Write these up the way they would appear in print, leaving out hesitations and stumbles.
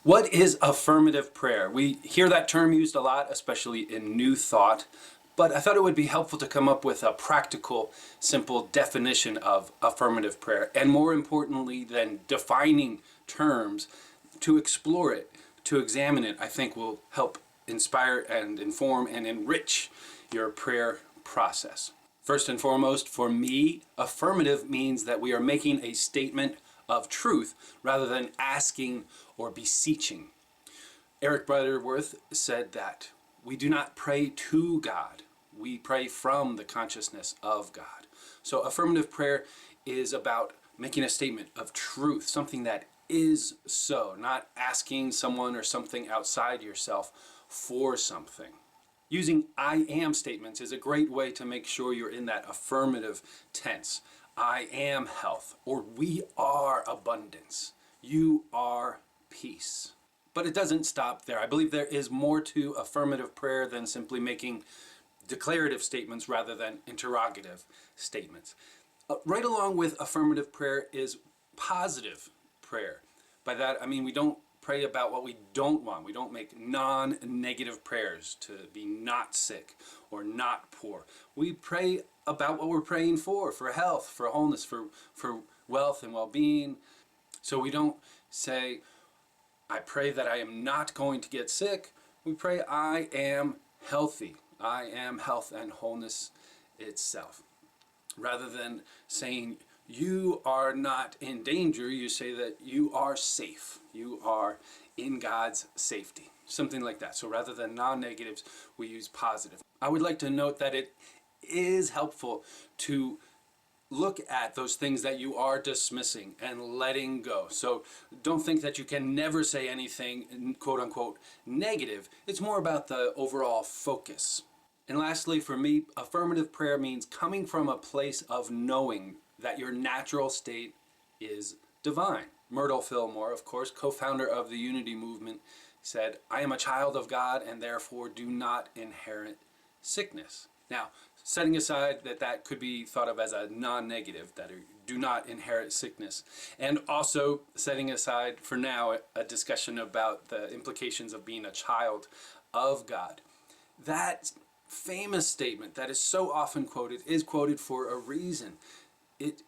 What is affirmative prayer? We hear that term used a lot, especially in New Thought, but I thought it would be helpful to come up with a practical, simple definition of affirmative prayer, and more importantly than defining terms, to explore it, to examine it, I think will help inspire and inform and enrich your prayer process. First and foremost, for me, affirmative means that we are making a statement of truth rather than asking or beseeching. Eric Butterworth said that we do not pray to God, we pray from the consciousness of God. So affirmative prayer is about making a statement of truth, something that is so, not asking someone or something outside yourself for something. Using I am statements is a great way to make sure you're in that affirmative tense. I am health, or we are abundance. You are peace. But it doesn't stop there. I believe there is more to affirmative prayer than simply making declarative statements rather than interrogative statements. Right along with affirmative prayer is positive prayer. By that I mean we don't pray about what we don't want. We don't make non-negative prayers to be not sick or not poor. We pray about what we're praying for health, for wholeness, for wealth and well-being. So we don't say, I pray that I am not going to get sick. We pray, I am healthy. I am health and wholeness itself. Rather than saying, you are not in danger, you say that you are safe. You are in God's safety. Something like that. So rather than non-negatives, we use positive. I would like to note that it is helpful to look at those things that you are dismissing and letting go. So don't think that you can never say anything quote unquote negative. It's more about the overall focus. And lastly, for me, affirmative prayer means coming from a place of knowing that your natural state is divine. Myrtle Fillmore, of course, co-founder of the Unity Movement, said, I am a child of God and therefore do not inherit sickness. Now, setting aside that could be thought of as a non-negative, that do not inherit sickness, and also setting aside for now a discussion about the implications of being a child of God. That famous statement that is so often quoted is quoted for a reason. It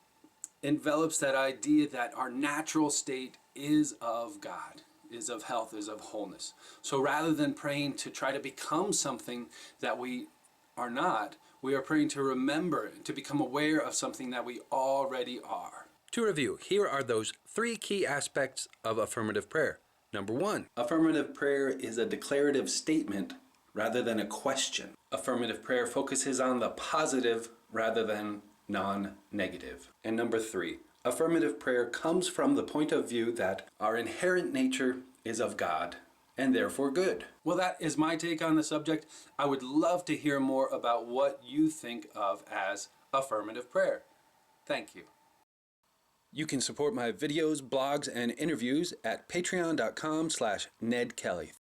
envelops that idea that our natural state is of God, is of health, is of wholeness. So rather than praying to try to become something that we are not, we are praying to remember, to become aware of something that we already are. To review, here are those 3 key aspects of affirmative prayer. Number 1, affirmative prayer is a declarative statement rather than a question. Affirmative prayer focuses on the positive rather than non-negative. And number 3, affirmative prayer comes from the point of view that our inherent nature is of God and therefore good. Well, that is my take on the subject. I would love to hear more about what you think of as affirmative prayer. Thank you. You can support my videos, blogs, and interviews at patreon.com/Ned Kelly.